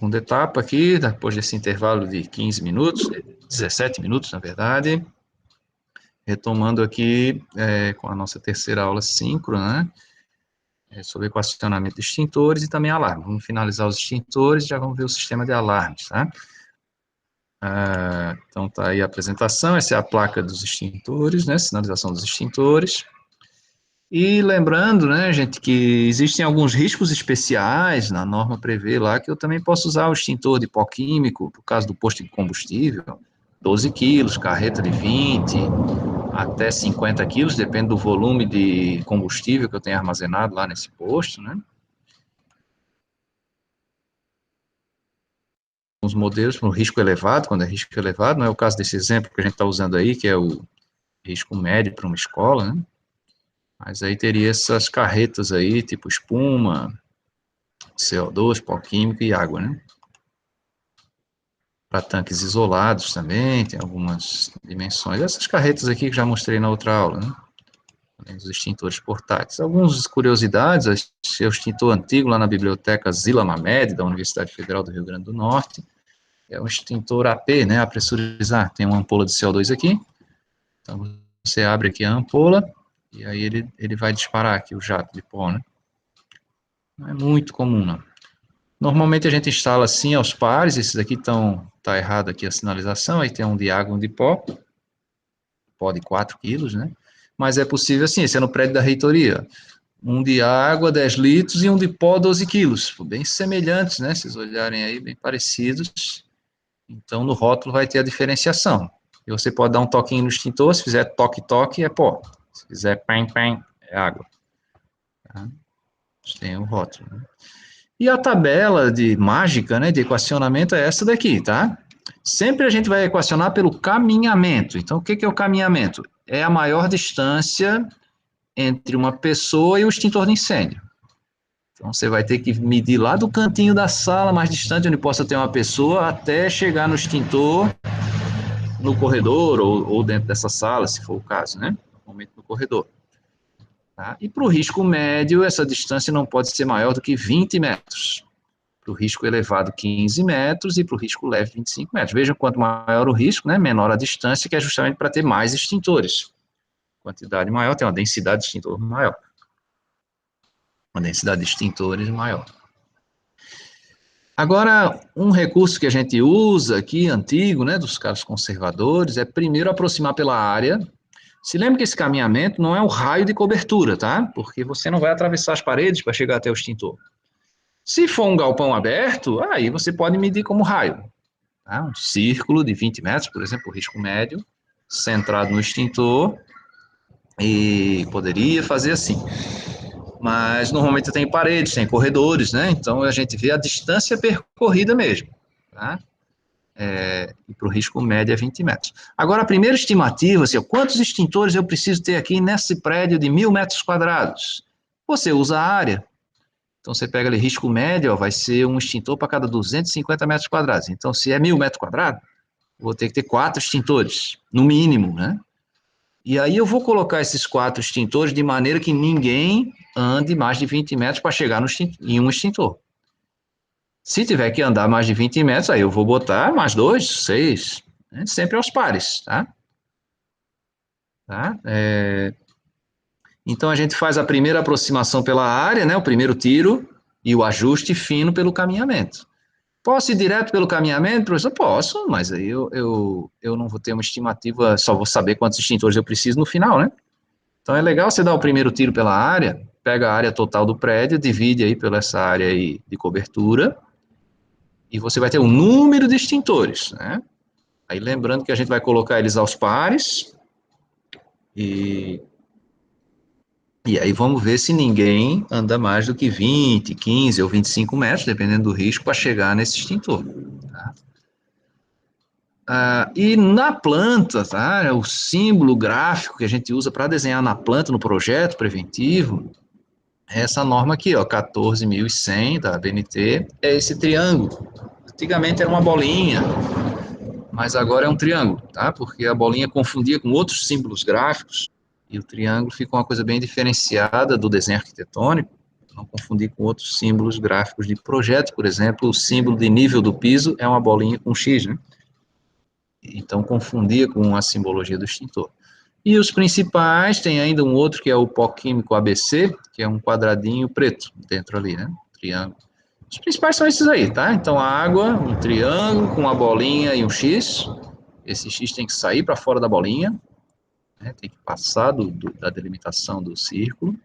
segunda etapa aqui, depois desse intervalo de 15 minutos, 17 minutos, na verdade, retomando aqui com a nossa terceira aula síncrona, né, sobre equacionamento de extintores e também alarme. Vamos finalizar os extintores e já vamos ver o sistema de alarmes, tá? Então, tá aí a apresentação, essa é a placa dos extintores, né, sinalização dos extintores. E lembrando, né, gente, que existem alguns riscos especiais, na norma prevê lá, que eu também posso usar o extintor de pó químico, por causa do posto de combustível, 12 quilos, carreta de 20, até 50 quilos, depende do volume de combustível que eu tenho armazenado lá nesse posto, né. Os modelos para o risco elevado, quando é risco elevado, não é o caso desse exemplo que a gente está usando aí, que é o risco médio para uma escola, né. Mas aí teria essas carretas aí, tipo espuma, CO2, pó químico e água, né? Para tanques isolados também, tem algumas dimensões. Essas carretas aqui que já mostrei na outra aula, né? Além dos extintores portáteis. Algumas curiosidades, esse é o extintor antigo lá na biblioteca Zila Mamed, da Universidade Federal do Rio Grande do Norte. É um extintor AP, né? A pressurizar. Tem uma ampola de CO2 aqui. Então, você abre aqui a ampola e aí ele vai disparar aqui o jato de pó, né? Não é muito comum, não. Normalmente a gente instala assim aos pares, esses aqui tá errado aqui a sinalização, aí tem um de água e um de pó de 4 quilos, né? Mas é possível assim, esse é no prédio da reitoria, um de água 10 litros e um de pó 12 quilos, bem semelhantes, né? Se vocês olharem aí, bem parecidos, então no rótulo vai ter a diferenciação. E você pode dar um toquinho no extintor, se fizer toque-toque é pó, se fizer pem-pem é água. Tá? Tem o rótulo, né? E a tabela de mágica, né, de equacionamento é essa daqui, tá? Sempre a gente vai equacionar pelo caminhamento. Então, o que é o caminhamento? É a maior distância entre uma pessoa e o extintor de incêndio. Então, você vai ter que medir lá do cantinho da sala, mais distante, onde possa ter uma pessoa, até chegar no extintor, no corredor, ou dentro dessa sala, se for o caso, né? Normalmente no corredor. Tá? E para o risco médio, essa distância não pode ser maior do que 20 metros. Para o risco elevado, 15 metros, e para o risco leve, 25 metros. Vejam quanto maior o risco, né, menor a distância, que é justamente para ter mais extintores. Quantidade maior, tem uma densidade de extintor maior. Uma densidade de extintores maior. Agora, um recurso que a gente usa aqui, antigo, né, dos caras conservadores, é primeiro aproximar pela área. Se lembra que esse caminhamento não é o raio de cobertura, tá? Porque você não vai atravessar as paredes para chegar até o extintor. Se for um galpão aberto, aí você pode medir como raio. Tá? Um círculo de 20 metros, por exemplo, o risco médio, centrado no extintor, e poderia fazer assim. Mas normalmente tem paredes, tem corredores, né? Então a gente vê a distância percorrida mesmo. Tá? E para o risco médio é 20 metros. Agora, a primeira estimativa, assim, quantos extintores eu preciso ter aqui nesse prédio de 1.000 metros quadrados? Você usa a área. Então, você pega ali risco médio, ó, vai ser um extintor para cada 250 metros quadrados. Então, se é 1.000 metros quadrados, vou ter que ter 4 extintores, no mínimo, né? E aí eu vou colocar esses 4 extintores de maneira que ninguém ande mais de 20 metros para chegar em um extintor. Se tiver que andar mais de 20 metros, aí eu vou botar mais 2, 6, né? Sempre aos pares, tá? Então a gente faz a primeira aproximação pela área, né? O primeiro tiro e o ajuste fino pelo caminhamento. Posso ir direto pelo caminhamento, professor? Posso, mas aí eu não vou ter uma estimativa, só vou saber quantos extintores eu preciso no final, né? Então é legal você dar o primeiro tiro pela área, pega a área total do prédio, divide aí pela essa área aí de cobertura, e você vai ter um número de extintores, né? Aí lembrando que a gente vai colocar eles aos pares, e aí vamos ver se ninguém anda mais do que 20, 15 ou 25 metros, dependendo do risco, para chegar nesse extintor. Tá? E na planta, tá? O símbolo gráfico que a gente usa para desenhar na planta, no projeto preventivo, é essa norma aqui, ó, 14.100 da ABNT, é esse triângulo. Antigamente era uma bolinha, mas agora é um triângulo, tá? Porque a bolinha confundia com outros símbolos gráficos, e o triângulo fica uma coisa bem diferenciada do desenho arquitetônico. Não confundir com outros símbolos gráficos de projeto, por exemplo, o símbolo de nível do piso é uma bolinha com X, né? Então, confundia com a simbologia do extintor. E os principais, tem ainda um outro que é o pó químico ABC, que é um quadradinho preto dentro ali, né? Triângulo. Os principais são esses aí, tá? Então, a água, um triângulo com uma bolinha e um X. Esse X tem que sair para fora da bolinha, né? Tem que passar da delimitação do círculo.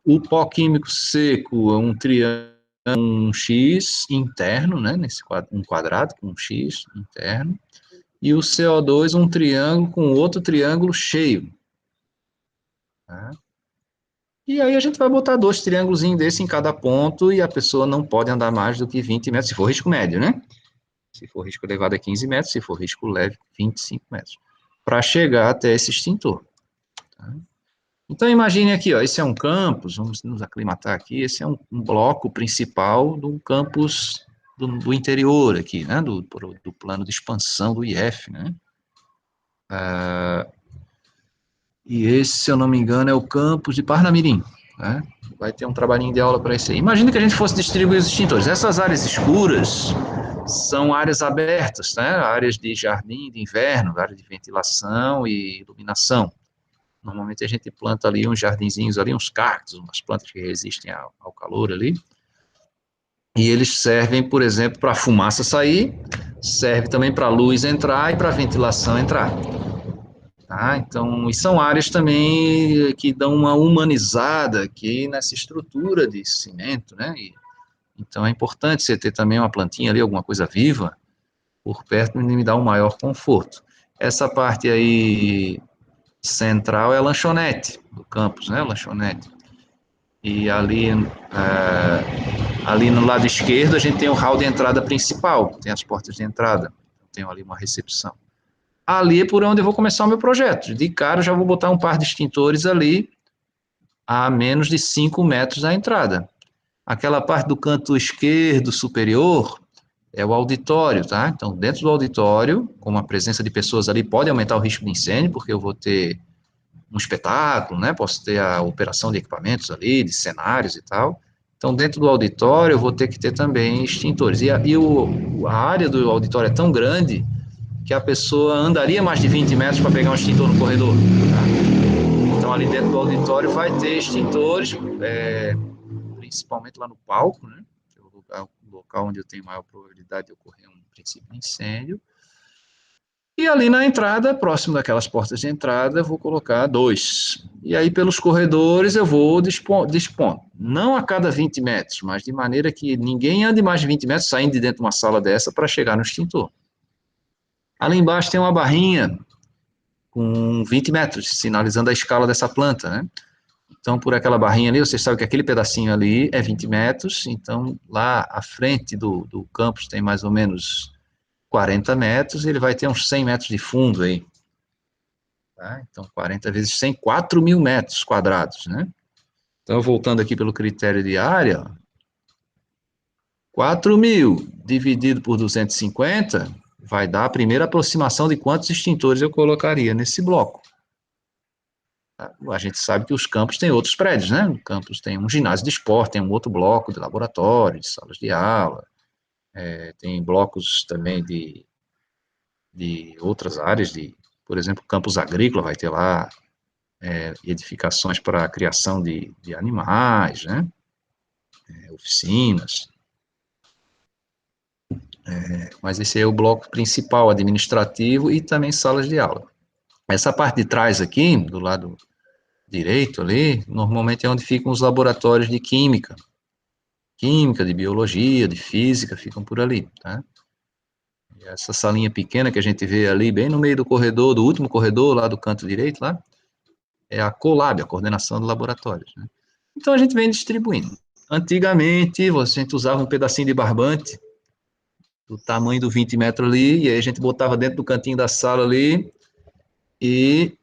O pó químico seco é um triângulo, um X interno, né? Um quadrado com um X interno. E o CO2 um triângulo com outro triângulo cheio. Tá? E aí a gente vai botar 2 triângulos desse em cada ponto e a pessoa não pode andar mais do que 20 metros, se for risco médio, né? Se for risco elevado é 15 metros, se for risco leve, 25 metros. Para chegar até esse extintor. Tá? Então imagine aqui, ó, esse é um campus, vamos nos aclimatar aqui, esse é um bloco principal do campus do interior aqui, né? Do plano de expansão do IF, né? E esse, se eu não me engano, é o campus de Parnamirim, né? Vai ter um trabalhinho de aula para isso aí. Imagina que a gente fosse distribuir os extintores. Essas áreas escuras são áreas abertas, né? Áreas de jardim de inverno, área de ventilação e iluminação. Normalmente a gente planta ali uns jardinzinhos ali, uns cactos, umas plantas que resistem ao calor ali. E eles servem, por exemplo, para a fumaça sair, serve também para a luz entrar e para a ventilação entrar. Tá? Então, e são áreas também que dão uma humanizada aqui nessa estrutura de cimento, né? Então é importante você ter também uma plantinha ali, alguma coisa viva, por perto, e me dá um maior conforto. Essa parte aí central é a lanchonete do campus, né? Lanchonete. E ali no lado esquerdo a gente tem o hall de entrada principal, tem as portas de entrada, tem ali uma recepção. Ali é por onde eu vou começar o meu projeto. De cara, eu já vou botar um par de extintores ali a menos de 5 metros da entrada. Aquela parte do canto esquerdo superior é o auditório, tá? Então, dentro do auditório, com a presença de pessoas ali, pode aumentar o risco de incêndio, porque eu vou ter um espetáculo, né? Posso ter a operação de equipamentos ali, de cenários e tal. Então, dentro do auditório, eu vou ter que ter também extintores. A área do auditório é tão grande que a pessoa andaria mais de 20 metros para pegar um extintor no corredor. Tá? Então, ali dentro do auditório vai ter extintores, principalmente lá no palco, né? Que é o local onde eu tenho maior probabilidade de ocorrer um princípio de incêndio. E ali na entrada, próximo daquelas portas de entrada, eu vou colocar 2. E aí, pelos corredores, eu vou dispondo. Não a cada 20 metros, mas de maneira que ninguém ande mais de 20 metros saindo de dentro de uma sala dessa para chegar no extintor. Ali embaixo tem uma barrinha com 20 metros, sinalizando a escala dessa planta, né? Então, por aquela barrinha ali, você sabe que aquele pedacinho ali é 20 metros, então lá à frente do campus tem mais ou menos 40 metros, e ele vai ter uns 100 metros de fundo aí. Tá? Então, 40 vezes 100, 4 mil metros quadrados, né? Então, voltando aqui pelo critério de área, 4 mil dividido por 250 vai dar a primeira aproximação de quantos extintores eu colocaria nesse bloco. A gente sabe que os campos têm outros prédios, né? O campus tem um ginásio de esporte, tem um outro bloco de laboratório, de salas de aula, tem blocos também de outras áreas, por exemplo, campus agrícola vai ter lá edificações para a criação de animais, né? Oficinas. Mas esse é o bloco principal, administrativo, e também salas de aula. Essa parte de trás aqui, do lado direito ali, normalmente é onde ficam os laboratórios de química, de biologia, de física, ficam por ali, tá? E essa salinha pequena que a gente vê ali, bem no meio do corredor, do último corredor, lá do canto direito, lá, é a COLAB, a coordenação de laboratórios, né? Então a gente vem distribuindo. Antigamente, a gente usava um pedacinho de barbante, do tamanho do 20 metros ali, e aí a gente botava dentro do cantinho da sala ali, e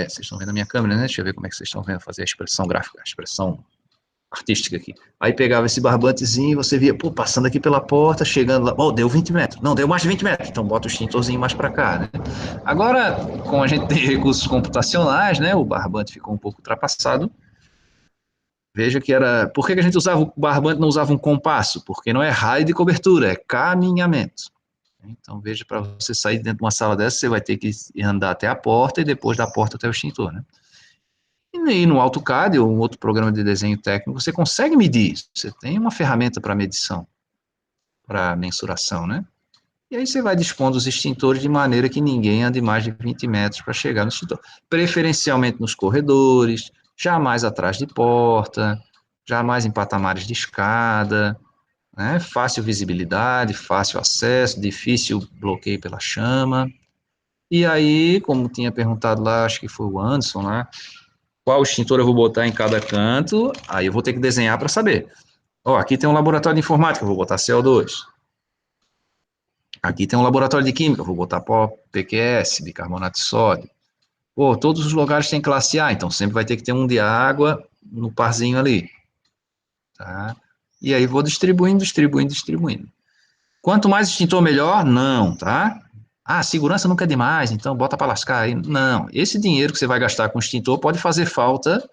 vocês estão vendo a minha câmera, né? Deixa eu ver como é que vocês estão vendo fazer a expressão gráfica, a expressão artística aqui. Aí pegava esse barbantezinho, você via, pô, passando aqui pela porta, chegando lá, deu 20 metros. Não, deu mais de 20 metros, então bota o extintorzinho mais para cá, né? Agora, como a gente tem recursos computacionais, né, o barbante ficou um pouco ultrapassado, Veja que era... Por que a gente usava o barbante, não usava um compasso? Porque não é raio de cobertura, é caminhamento. Então, veja, para você sair dentro de uma sala dessa, você vai ter que andar até a porta e depois da porta até o extintor, né? E no AutoCAD ou um outro programa de desenho técnico, você consegue medir isso. Você tem uma ferramenta para medição, para mensuração, né? E aí você vai dispondo os extintores de maneira que ninguém ande mais de 20 metros para chegar no extintor. Preferencialmente nos corredores, jamais atrás de porta, jamais em patamares de escada, né? Fácil visibilidade, fácil acesso, difícil bloqueio pela chama. E aí, como tinha perguntado lá, acho que foi o Anderson lá, qual extintor eu vou botar em cada canto, aí eu vou ter que desenhar para saber. Ó, aqui tem um laboratório de informática, eu vou botar CO2. Aqui tem um laboratório de química, eu vou botar pó PQS, bicarbonato de sódio. Pô, todos os lugares têm classe A, então sempre vai ter que ter um de água no parzinho ali. Tá? E aí vou distribuindo, distribuindo, distribuindo. Quanto mais extintor, melhor? Não, tá? Ah, segurança nunca é demais, então bota para lascar aí. Não, esse dinheiro que você vai gastar com extintor pode fazer falta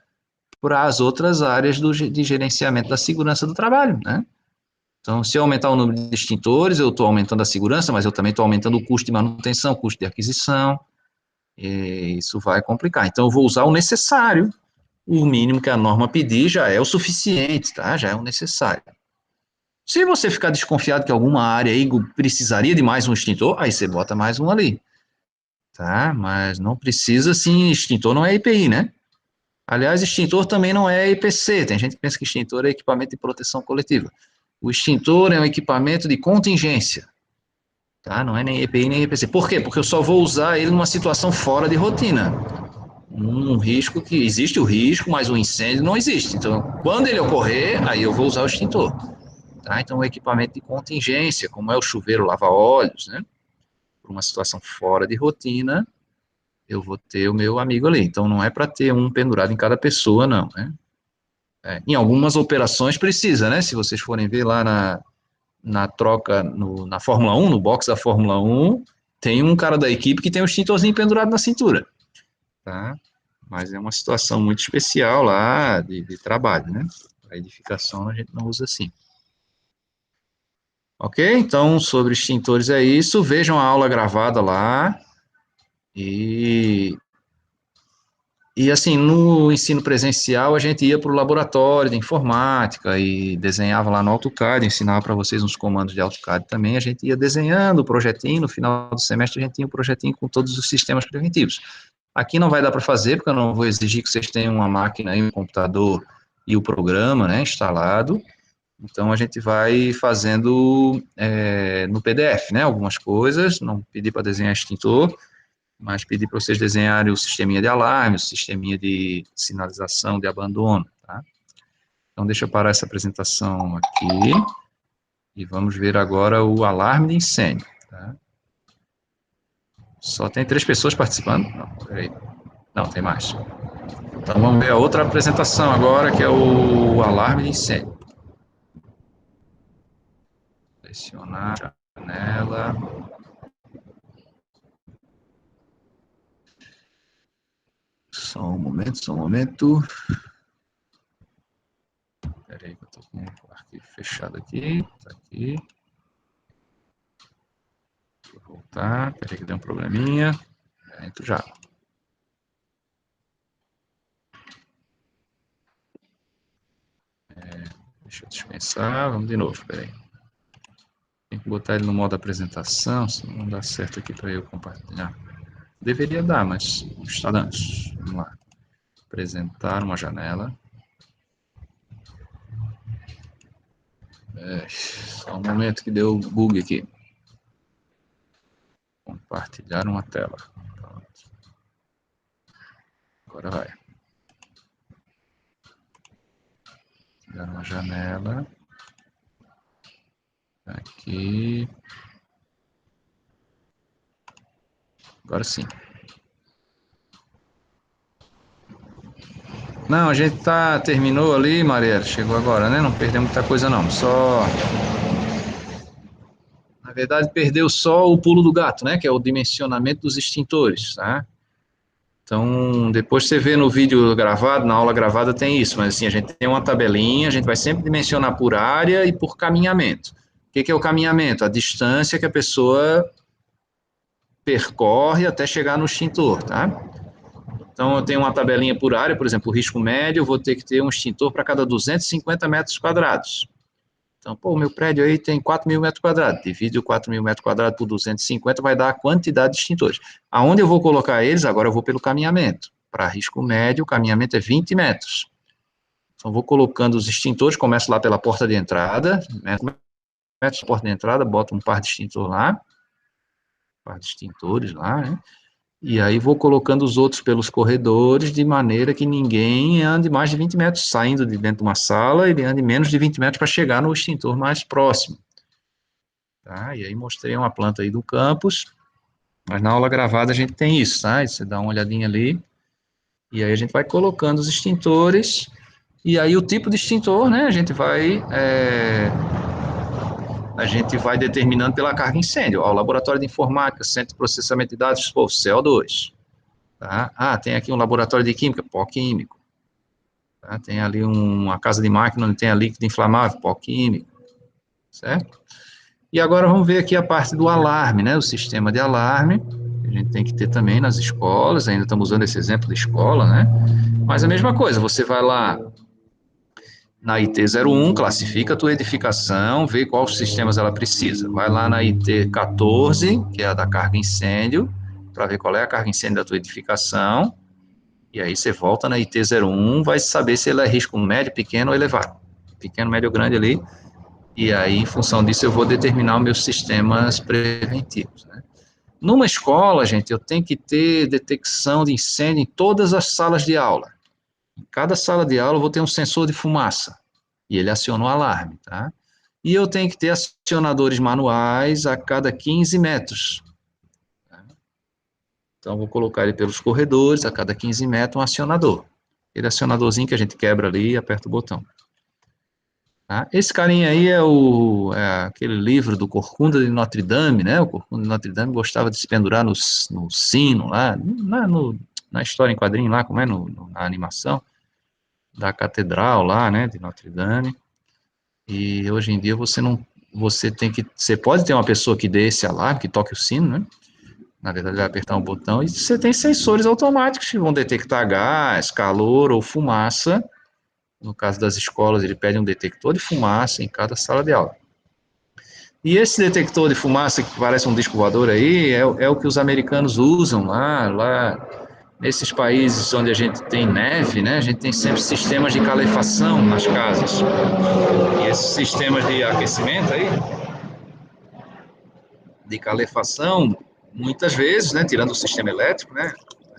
para as outras áreas de gerenciamento da segurança do trabalho, né? Então, se eu aumentar o número de extintores, eu estou aumentando a segurança, mas eu também estou aumentando o custo de manutenção, custo de aquisição, e isso vai complicar. Então, eu vou usar o necessário, o mínimo que a norma pedir já é o suficiente, tá? Já é o necessário. Se você ficar desconfiado que alguma área aí precisaria de mais um extintor, aí você bota mais um ali, tá? Mas não precisa, sim, extintor não é EPI, né? Aliás, extintor também não é IPC. Tem gente que pensa que extintor é equipamento de proteção coletiva. O extintor é um equipamento de contingência, tá? Não é nem EPI nem IPC. Por quê? Porque eu só vou usar ele numa situação fora de rotina. Um risco que existe o risco, mas o incêndio não existe. Então, quando ele ocorrer, aí eu vou usar o extintor. Tá? Então, é um equipamento de contingência, como é o chuveiro lava-óleos, né? Para uma situação fora de rotina, eu vou ter o meu amigo ali. Então, não é para ter um pendurado em cada pessoa, não, né? Em algumas operações precisa, né? Se vocês forem ver lá na troca, na Fórmula 1, no box da Fórmula 1, tem um cara da equipe que tem um extintorzinho pendurado na cintura, tá? Mas é uma situação muito especial lá de trabalho, né? A edificação a gente não usa assim. Ok? Então, sobre extintores é isso. Vejam a aula gravada lá. E assim, no ensino presencial, a gente ia para o laboratório de informática e desenhava lá no AutoCAD, ensinava para vocês uns comandos de AutoCAD também, a gente ia desenhando o projetinho, no final do semestre a gente tinha um projetinho com todos os sistemas preventivos. Aqui não vai dar para fazer, porque eu não vou exigir que vocês tenham uma máquina e um computador e o programa, né, instalado, então a gente vai fazendo no PDF, né, algumas coisas, não pedi para desenhar extintor, mas pedi para vocês desenharem o sisteminha de alarme, o sisteminha de sinalização de abandono, tá? Então, deixa eu parar essa apresentação aqui, e vamos ver agora o alarme de incêndio, tá? Só tem 3 pessoas participando? Não, peraí. Não, tem mais. Então, vamos ver a outra apresentação agora, que é o alarme de incêndio. Selecionar a janela. Só um momento, só um momento. Peraí, que eu estou com o arquivo fechado aqui. Tá aqui. Vou voltar. Peraí que deu um probleminha. Entro já. Deixa eu dispensar. Vamos de novo, peraí. Tem que botar ele no modo apresentação, senão não dá certo aqui para eu compartilhar. Deveria dar, mas está dando. Vamos lá. Apresentar uma janela. Só um momento que deu bug aqui. Compartilhar uma tela. Pronto. Agora vai. Dar uma janela. Aqui. Agora sim. Não, a gente terminou ali, Mariela, chegou agora, né? Não perdeu muita coisa não, só... Na verdade, perdeu só o pulo do gato, né? Que é o dimensionamento dos extintores, tá? Então, depois você vê no vídeo gravado, na aula gravada tem isso, mas assim, a gente tem uma tabelinha, a gente vai sempre dimensionar por área e por caminhamento. O que é o caminhamento? A distância que a pessoa percorre até chegar no extintor, tá? Então, eu tenho uma tabelinha por área, por exemplo, o risco médio, eu vou ter que ter um extintor para cada 250 metros quadrados. Então, pô, o meu prédio aí tem 4.000 metros quadrados, divide o 4.000 metros quadrados por 250, vai dar a quantidade de extintores. Aonde eu vou colocar eles? Agora eu vou pelo caminhamento. Para risco médio, o caminhamento é 20 metros. Então, vou colocando os extintores, começo lá pela porta de entrada, metros porta de entrada, boto um par de extintor lá, um par de extintores lá, né? E aí vou colocando os outros pelos corredores, de maneira que ninguém ande mais de 20 metros, saindo de dentro de uma sala, ele ande menos de 20 metros para chegar no extintor mais próximo. Tá? E aí mostrei uma planta aí do campus, mas na aula gravada a gente tem isso, tá? E você dá uma olhadinha ali, e aí a gente vai colocando os extintores, e aí o tipo de extintor, né, a gente vai determinando pela carga incêndio. Ó, o laboratório de informática, centro de processamento de dados, pô, CO2. Tá? Ah, tem aqui um laboratório de química, pó químico. Tá? Tem ali uma casa de máquina onde tem a líquido inflamável, pó químico. Certo? E agora vamos ver aqui a parte do alarme, né? O sistema de alarme, que a gente tem que ter também nas escolas, ainda estamos usando esse exemplo de escola, né? Mas a mesma coisa, você vai lá na IT 01, classifica a tua edificação, vê quais sistemas ela precisa. Vai lá na IT 14, que é a da carga incêndio, para ver qual é a carga incêndio da tua edificação, e aí você volta na IT 01, vai saber se ele é risco médio, pequeno ou elevado. Pequeno, médio ou grande ali, e aí, em função disso, eu vou determinar os meus sistemas preventivos, né? Numa escola, gente, eu tenho que ter detecção de incêndio em todas as salas de aula. Em cada sala de aula eu vou ter um sensor de fumaça, e ele aciona o alarme, tá? E eu tenho que ter acionadores manuais a cada 15 metros. Tá? Então, eu vou colocar ele pelos corredores, a cada 15 metros, um acionador. Aquele acionadorzinho que a gente quebra ali e aperta o botão. Tá? Esse carinha aí é aquele livro do Corcunda de Notre Dame, né? O Corcunda de Notre Dame gostava de se pendurar no sino lá, na história em quadrinho lá, como é, na animação da catedral lá, né, de Notre Dame. E hoje em dia você pode ter uma pessoa que dê esse alarme, que toque o sino, né? Na verdade, vai apertar um botão e você tem sensores automáticos que vão detectar gás, calor ou fumaça. No caso das escolas, ele pede um detector de fumaça em cada sala de aula. E esse detector de fumaça, que parece um disco voador aí, é o que os americanos usam lá nesses países onde a gente tem neve, né? A gente tem sempre sistemas de calefação nas casas. E esses sistemas de aquecimento aí, de calefação, muitas vezes, né, tirando o sistema elétrico, né,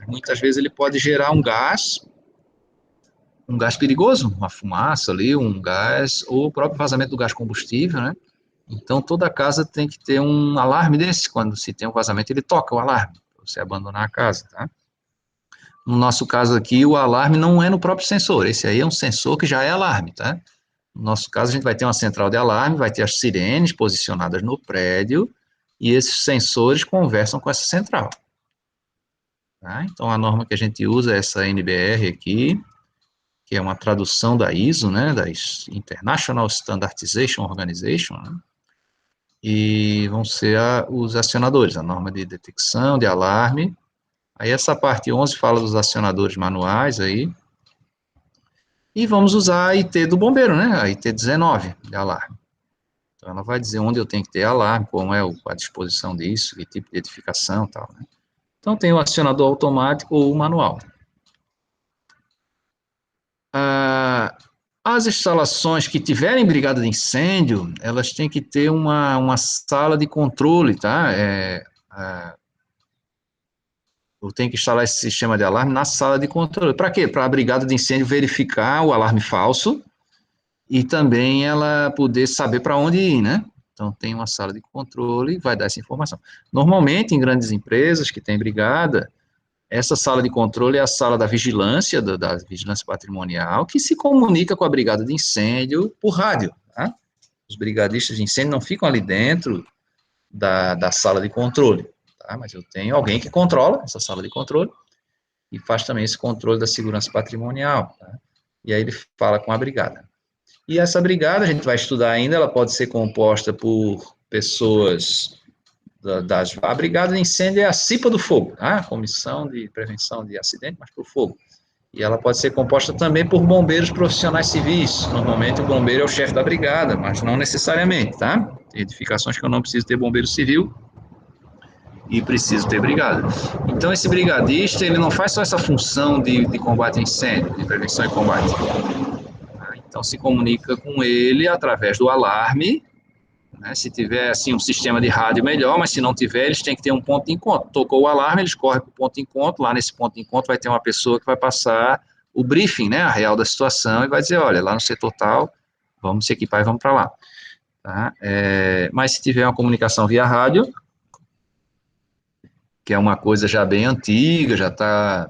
muitas vezes ele pode gerar um gás perigoso, uma fumaça ali, um gás, ou o próprio vazamento do gás combustível, né? Então, toda casa tem que ter um alarme desse. Quando se tem um vazamento, ele toca o alarme, para você abandonar a casa, tá? No nosso caso aqui, o alarme não é no próprio sensor. Esse aí é um sensor que já é alarme, tá? No nosso caso, a gente vai ter uma central de alarme, vai ter as sirenes posicionadas no prédio, e esses sensores conversam com essa central. Tá? Então, a norma que a gente usa é essa NBR aqui, que é uma tradução da ISO, né, da International Standardization Organization, né? E vão ser os acionadores, a norma de detecção, de alarme. Aí essa parte 11 fala dos acionadores manuais aí. E vamos usar a IT do bombeiro, né, a IT 19 de alarme. Então ela vai dizer onde eu tenho que ter alarme, como é a disposição disso, que tipo de edificação e tal, né. Então tem o acionador automático ou o manual. As instalações que tiverem brigada de incêndio, elas têm que ter uma sala de controle, tá? Eu tenho que instalar esse sistema de alarme na sala de controle. Para quê? Para a brigada de incêndio verificar o alarme falso e também ela poder saber para onde ir, né? Então, tem uma sala de controle e vai dar essa informação. Normalmente, em grandes empresas que têm brigada, essa sala de controle é a sala da vigilância, da vigilância patrimonial, que se comunica com a brigada de incêndio por rádio, tá? Os brigadistas de incêndio não ficam ali dentro da sala de controle, tá? Mas eu tenho alguém que controla essa sala de controle, e faz também esse controle da segurança patrimonial, tá? E aí ele fala com a brigada. E essa brigada, a gente vai estudar ainda, ela pode ser composta por pessoas a brigada de incêndio é a CIPA do fogo, tá? Comissão de Prevenção de Acidente, mas por fogo. E ela pode ser composta também por bombeiros profissionais civis. Normalmente o bombeiro é o chefe da brigada, mas não necessariamente, tá? Tem edificações que eu não preciso ter bombeiro civil e preciso ter brigada. Então esse brigadista, ele não faz só essa função de combate a incêndio, de prevenção e combate. Tá? Então se comunica com ele através do alarme, né? Se tiver assim um sistema de rádio, melhor, mas se não tiver, eles têm que ter um ponto de encontro. Tocou o alarme, eles correm para o ponto de encontro, lá nesse ponto de encontro vai ter uma pessoa que vai passar o briefing, né, a real da situação, e vai dizer, olha, lá no setor tal, vamos se equipar e vamos para lá. Tá? Mas se tiver uma comunicação via rádio, que é uma coisa já bem antiga, já está,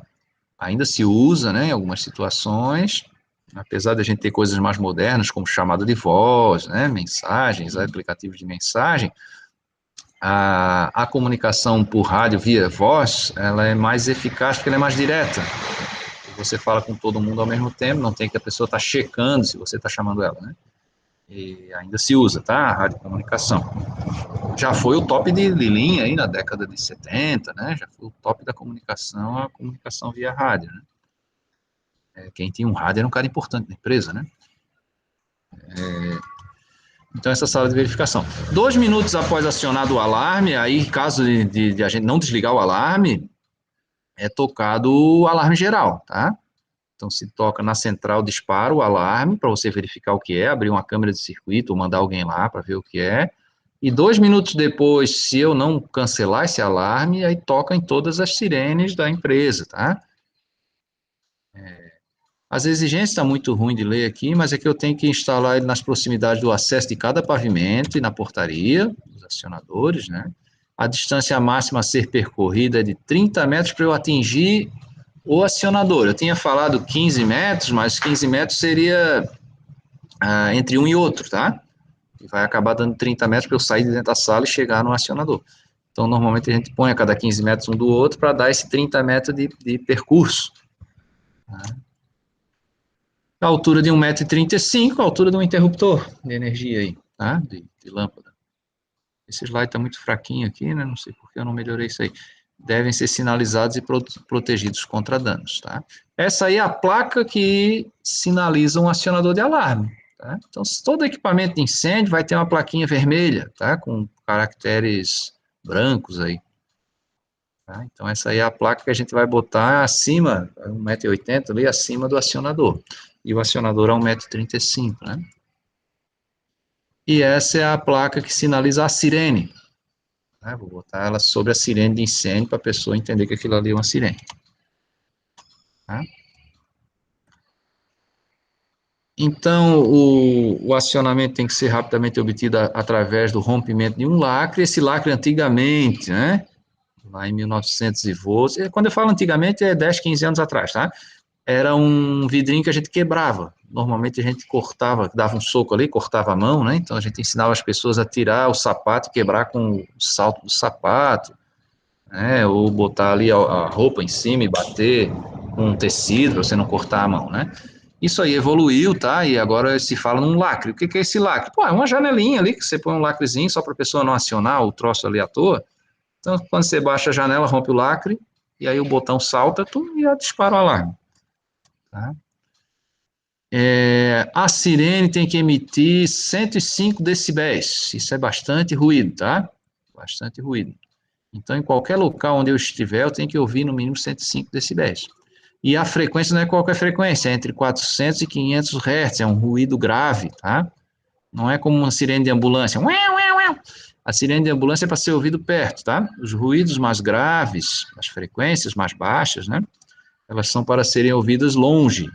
ainda se usa, né, em algumas situações, apesar de a gente ter coisas mais modernas, como chamada de voz, né, mensagens, aplicativos de mensagem, a comunicação por rádio via voz, ela é mais eficaz porque ela é mais direta. Você fala com todo mundo ao mesmo tempo, não tem que a pessoa estar checando se você está chamando ela, né? E ainda se usa, tá? A radiocomunicação. Já foi o top de linha aí na década de 70, né? Já foi o top da comunicação, a comunicação via rádio, né? Quem tinha um rádio era um cara importante na empresa, né? Então, essa sala de verificação. 2 minutos após acionado o alarme, aí, caso de a gente não desligar o alarme, é tocado o alarme geral, tá? Então, se toca na central, dispara o alarme para você verificar o que é, abrir uma câmera de circuito ou mandar alguém lá para ver o que é. E 2 minutos depois, se eu não cancelar esse alarme, aí toca em todas as sirenes da empresa, tá? As exigências estão muito ruim de ler aqui, mas é que eu tenho que instalar ele nas proximidades do acesso de cada pavimento e na portaria, dos acionadores, né? A distância máxima a ser percorrida é de 30 metros para eu atingir o acionador. Eu tinha falado 15 metros, mas 15 metros seria entre um e outro, tá? E vai acabar dando 30 metros para eu sair de dentro da sala e chegar no acionador. Então, normalmente a gente põe a cada 15 metros um do outro para dar esse 30 metros de percurso. Tá? A altura de 1,35 m, a altura de um interruptor de energia aí, tá? De lâmpada. Esse slide está muito fraquinho aqui, né? Não sei por que eu não melhorei isso aí. Devem ser sinalizados e protegidos contra danos, tá? Essa aí é a placa que sinaliza um acionador de alarme, tá? Então, todo equipamento de incêndio vai ter uma plaquinha vermelha, tá? Com caracteres brancos aí. Tá? Então, essa aí é a placa que a gente vai botar acima, 1,80 m ali, acima do acionador. E o acionador é 1,35 m, né? E essa é a placa que sinaliza a sirene. Né? Vou botar ela sobre a sirene de incêndio para a pessoa entender que aquilo ali é uma sirene. Tá? Então, o acionamento tem que ser rapidamente obtido através do rompimento de um lacre. Esse lacre, antigamente, né? Lá em 1900 e volts. Quando eu falo antigamente, é 10, 15 anos atrás, tá? Era um vidrinho que a gente quebrava. Normalmente a gente cortava, dava um soco ali, cortava a mão, né? Então a gente ensinava as pessoas a tirar o sapato, quebrar com o salto do sapato, né? Ou botar ali a roupa em cima e bater com um tecido para você não cortar a mão, né? Isso aí evoluiu, tá? E agora se fala num lacre. O que é esse lacre? Pô, é uma janelinha ali que você põe um lacrezinho só para a pessoa não acionar o troço ali à toa. Então, quando você baixa a janela, rompe o lacre, e aí o botão salta, tu já dispara o alarme. Tá? A sirene tem que emitir 105 decibéis. Isso é bastante ruído, tá? Bastante ruído. Então, em qualquer local onde eu estiver, eu tenho que ouvir no mínimo 105 decibéis. E a frequência não é qualquer frequência, é entre 400 e 500 Hz, é um ruído grave, tá? Não é como uma sirene de ambulância. A sirene de ambulância é para ser ouvido perto, tá? Os ruídos mais graves, as frequências mais baixas, né? Elas são para serem ouvidas longe.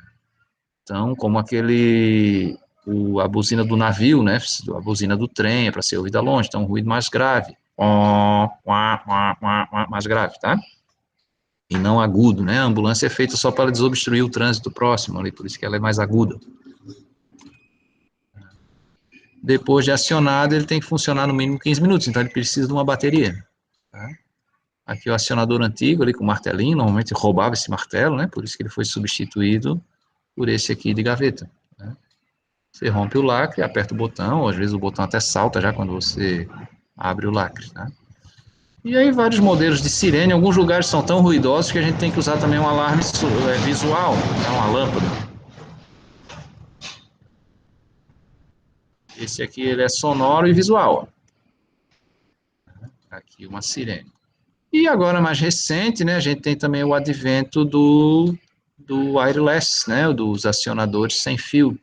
Então, como a buzina do navio, né? A buzina do trem é para ser ouvida longe, então um ruído mais grave. Mais grave, tá? E não agudo, né? A ambulância é feita só para desobstruir o trânsito próximo ali, por isso que ela é mais aguda. Depois de acionado, ele tem que funcionar no mínimo 15 minutos, então ele precisa de uma bateria. Tá? Aqui o acionador antigo, ali com o martelinho, normalmente roubava esse martelo, né? Por isso que ele foi substituído por esse aqui de gaveta, né? Você rompe o lacre, aperta o botão, ou às vezes o botão até salta já quando você abre o lacre, tá? E aí vários modelos de sirene, alguns lugares são tão ruidosos que a gente tem que usar também um alarme visual, né? Uma lâmpada. Esse aqui ele é sonoro e visual. Aqui uma sirene. E agora mais recente, né, a gente tem também o advento do wireless, né, dos acionadores sem fio.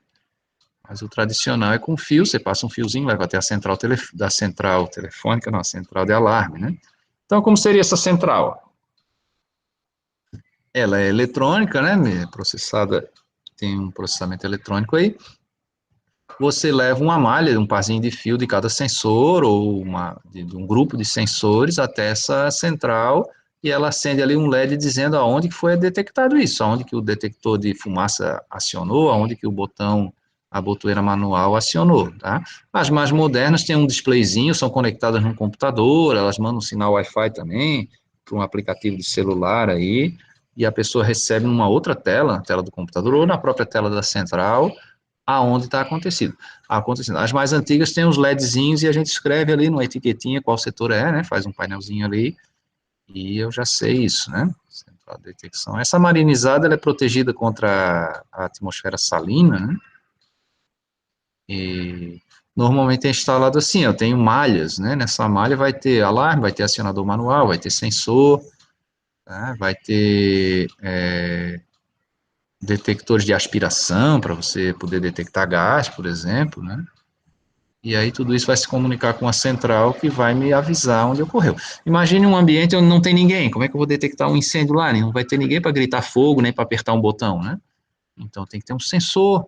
Mas o tradicional é com fio, você passa um fiozinho, leva até a central da central telefônica, não, a central de alarme, né? Então, como seria essa central? Ela é eletrônica, né, processada, tem um processamento eletrônico aí. Você leva uma malha, um parzinho de fio de cada sensor, ou de um grupo de sensores até essa central, e ela acende ali um LED dizendo aonde que foi detectado isso, aonde que o detector de fumaça acionou, aonde que o botão, a botoeira manual acionou, tá? As mais modernas têm um displayzinho, são conectadas num computador, elas mandam um sinal Wi-Fi também, para um aplicativo de celular aí, e a pessoa recebe numa outra tela, na tela do computador, ou na própria tela da central, aonde está acontecendo. As mais antigas têm os LEDzinhos e a gente escreve ali numa etiquetinha qual setor é, né? Faz um painelzinho ali e eu já sei isso, né? Central de detecção. Essa marinizada ela é protegida contra a atmosfera salina, né? E normalmente é instalado assim, eu tenho malhas, né? Nessa malha vai ter alarme, vai ter acionador manual, vai ter sensor, tá? Vai ter detectores de aspiração para você poder detectar gás, por exemplo, né? E aí tudo isso vai se comunicar com a central que vai me avisar onde ocorreu. Imagine um ambiente onde não tem ninguém. Como é que eu vou detectar um incêndio lá? Não vai ter ninguém para gritar fogo, nem para apertar um botão, né? Então tem que ter um sensor.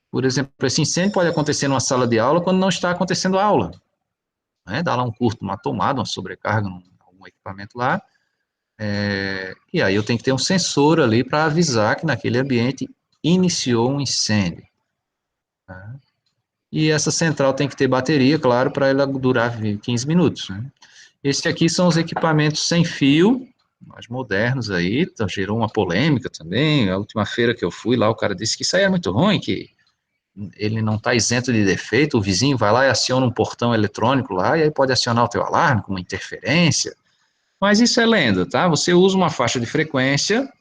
Por exemplo, esse incêndio pode acontecer numa sala de aula quando não está acontecendo aula, né? Dá lá um curto, uma tomada, uma sobrecarga, algum equipamento lá. E aí eu tenho que ter um sensor ali para avisar que naquele ambiente iniciou um incêndio. Tá? E essa central tem que ter bateria, claro, para ela durar 15 minutos, né? Esse aqui são os equipamentos sem fio, mais modernos aí, então gerou uma polêmica também. A última feira que eu fui lá, o cara disse que isso aí é muito ruim, que ele não está isento de defeito, o vizinho vai lá e aciona um portão eletrônico lá, e aí pode acionar o teu alarme com uma interferência. Mas isso é lenda, tá? Você usa uma faixa de frequência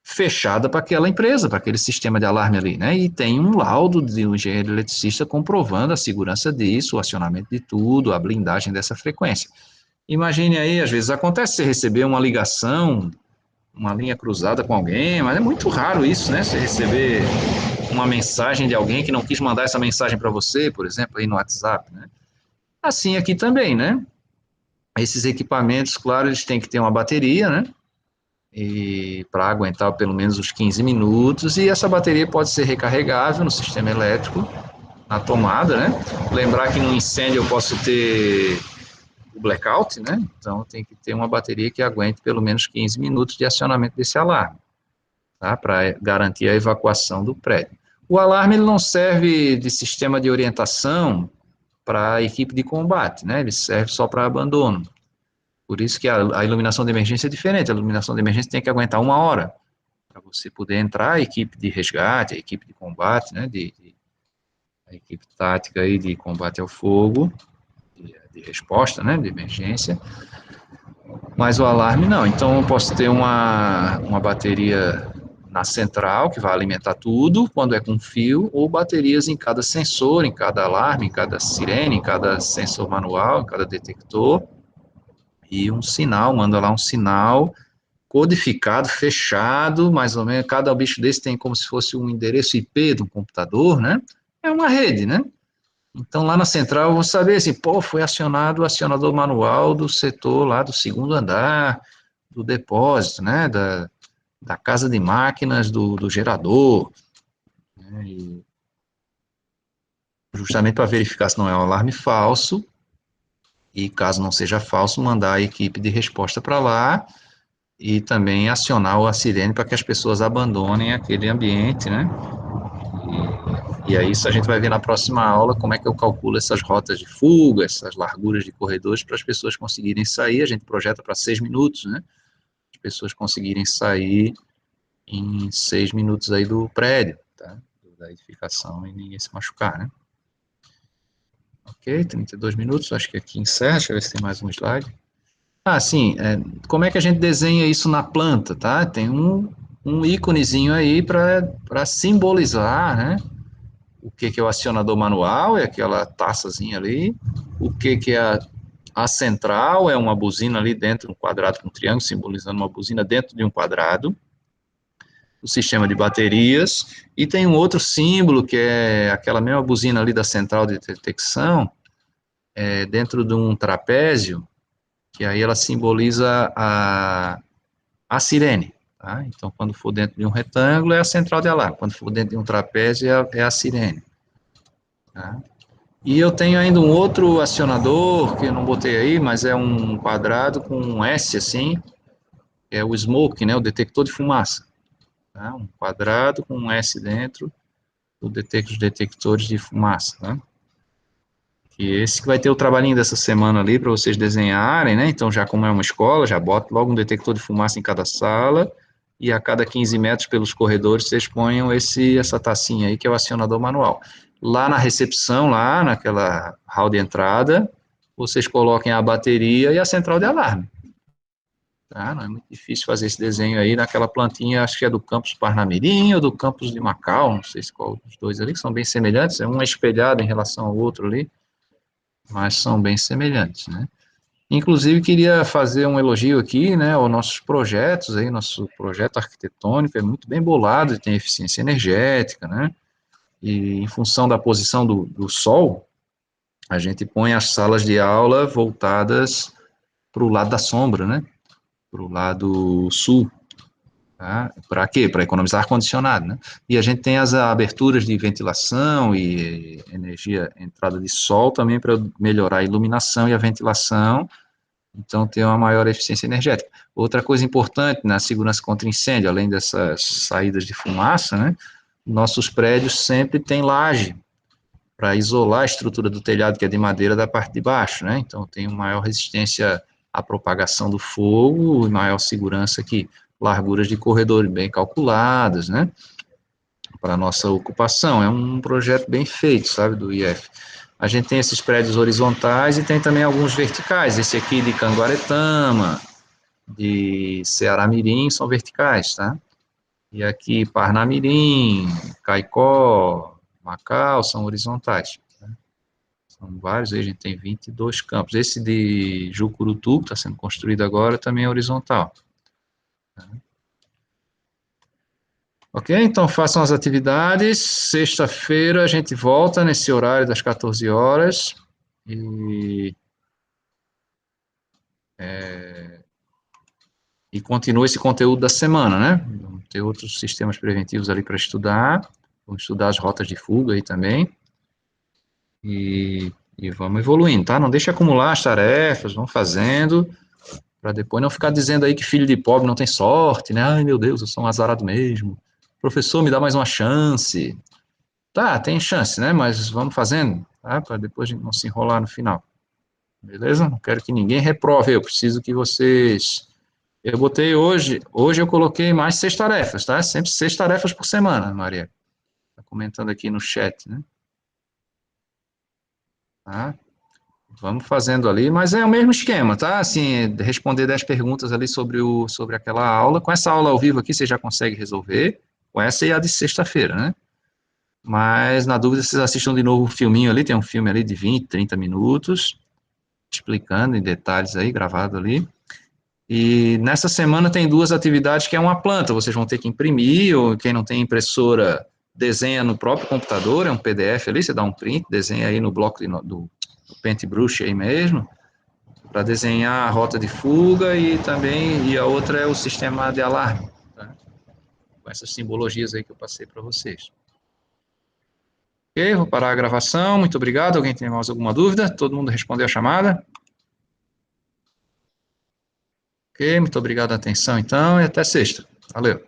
fechada para aquela empresa, para aquele sistema de alarme ali, né? E tem um laudo de um engenheiro eletricista comprovando a segurança disso, o acionamento de tudo, a blindagem dessa frequência. Imagine aí, às vezes acontece você receber uma ligação, uma linha cruzada com alguém, mas é muito raro isso, né? Você receber uma mensagem de alguém que não quis mandar essa mensagem para você, por exemplo, aí no WhatsApp, né? Assim aqui também, né? Esses equipamentos, claro, eles têm que ter uma bateria, né? E para aguentar pelo menos os 15 minutos, e essa bateria pode ser recarregável no sistema elétrico, na tomada, né? Lembrar que no incêndio eu posso ter o blackout, né? Então tem que ter uma bateria que aguente pelo menos 15 minutos de acionamento desse alarme, tá? Para garantir a evacuação do prédio. O alarme ele não serve de sistema de orientação para a equipe de combate, né? Ele serve só para abandono. Por isso que a iluminação de emergência é diferente. A iluminação de emergência tem que aguentar 1 hora para você poder entrar, a equipe de resgate, a equipe de combate, né? A equipe tática aí de combate ao fogo, de resposta, né? De emergência. Mas o alarme não. Então eu posso ter uma bateria na central que vai alimentar tudo quando é com fio, ou baterias em cada sensor, em cada alarme, em cada sirene, em cada sensor manual, em cada detector, e um sinal, manda lá um sinal codificado, fechado, mais ou menos, cada bicho desse tem como se fosse um endereço IP de um computador, né? É uma rede, né? Então, lá na central, eu vou saber assim, pô, foi acionado o acionador manual do setor lá do segundo andar, do depósito, né, da casa de máquinas do gerador, né, justamente para verificar se não é um alarme falso, e caso não seja falso, mandar a equipe de resposta para lá, e também acionar a sirene para que as pessoas abandonem aquele ambiente, né, E aí isso a gente vai ver na próxima aula, como é que eu calculo essas rotas de fuga, essas larguras de corredores, para as pessoas conseguirem sair. A gente projeta para 6 minutos, né? As pessoas conseguirem sair em 6 minutos aí do prédio, tá? Da edificação e ninguém se machucar, né? Ok, 32 minutos, acho que aqui encerra, deixa eu ver se tem mais um slide. Ah, sim, como é que a gente desenha isso na planta, tá? Tem um íconezinho aí para simbolizar, né? O que que é o acionador manual, é aquela taçazinha ali. O que que é a central, é uma buzina ali dentro, um quadrado com um triângulo, simbolizando uma buzina dentro de um quadrado. O sistema de baterias, e tem um outro símbolo, que é aquela mesma buzina ali da central de detecção, dentro de um trapézio, que aí ela simboliza a sirene. Tá? Então, quando for dentro de um retângulo, é a central de alarme. Quando for dentro de um trapézio, é a sirene. Tá? E eu tenho ainda um outro acionador, que eu não botei aí, mas é um quadrado com um S, assim, é o smoke, né, o detector de fumaça. Tá? Um quadrado com um S dentro, os detectores de fumaça. Tá? E esse que vai ter o trabalhinho dessa semana ali, para vocês desenharem, né, então já como é uma escola, já bota logo um detector de fumaça em cada sala, e a cada 15 metros pelos corredores, vocês ponham essa tacinha aí, que é o acionador manual. Lá na recepção, lá naquela hall de entrada, vocês coloquem a bateria e a central de alarme. Tá? Não é muito difícil fazer esse desenho aí naquela plantinha, acho que é do campus Parnamirim ou do campus de Macau, não sei se qual dos dois ali, que são bem semelhantes, um é espelhado em relação ao outro ali, mas são bem semelhantes, né? Inclusive, queria fazer um elogio aqui, né, aos nossos projetos aí, nosso projeto arquitetônico é muito bem bolado, tem eficiência energética, né, e em função da posição do sol, a gente põe as salas de aula voltadas para o lado da sombra, né, para o lado sul, tá? Para quê? Para economizar ar-condicionado, né, e a gente tem as aberturas de ventilação e energia, entrada de sol também para melhorar a iluminação e a ventilação, então ter uma maior eficiência energética. Outra coisa importante na segurança contra incêndio, além dessas saídas de fumaça, né, nossos prédios sempre têm laje para isolar a estrutura do telhado, que é de madeira, da parte de baixo, né, então tem uma maior resistência à propagação do fogo e maior segurança aqui, larguras de corredores bem calculadas, né, para a nossa ocupação. É um projeto bem feito, sabe, do IF. A gente tem esses prédios horizontais e tem também alguns verticais. Esse aqui de Canguaretama, de Ceará-Mirim, são verticais, tá? E aqui Parnamirim, Caicó, Macau, são horizontais. Tá? São vários, aí a gente tem 22 campos. Esse de Jucurutu, que está sendo construído agora, também é horizontal. Tá? Ok? Então façam as atividades. Sexta-feira a gente volta nesse horário das 14 horas. E continua esse conteúdo da semana, né? Vamos ter outros sistemas preventivos ali para estudar. Vamos estudar as rotas de fuga aí também. E vamos evoluindo, tá? Não deixe acumular as tarefas, vamos fazendo, para depois não ficar dizendo aí que filho de pobre não tem sorte, né? Ai, meu Deus, eu sou um azarado mesmo. Professor, me dá mais uma chance. Tá, tem chance, né? Mas vamos fazendo, tá? Para depois a gente não se enrolar no final. Beleza? Não quero que ninguém reprove, eu preciso que vocês. Eu botei hoje eu coloquei mais 6 tarefas, tá? Sempre 6 tarefas por semana, Maria. Tá comentando aqui no chat, né? Tá? Vamos fazendo ali, mas é o mesmo esquema, tá? Assim, responder 10 perguntas ali sobre aquela aula. Com essa aula ao vivo aqui, você já consegue resolver. Com essa e a de sexta-feira, né? Mas, na dúvida, vocês assistam de novo o filminho ali. Tem um filme ali de 20, 30 minutos, explicando em detalhes aí, gravado ali. E nessa semana tem 2 atividades que é uma planta. Vocês vão ter que imprimir, ou quem não tem impressora, desenha no próprio computador, é um PDF ali, você dá um print, desenha aí no bloco do Paintbrush aí mesmo, para desenhar a rota de fuga e a outra é o sistema de alarme, tá? Com essas simbologias aí que eu passei para vocês. Ok, vou parar a gravação, muito obrigado. Alguém tem mais alguma dúvida? Todo mundo respondeu a chamada? Ok, muito obrigado a atenção então e até sexta. Valeu.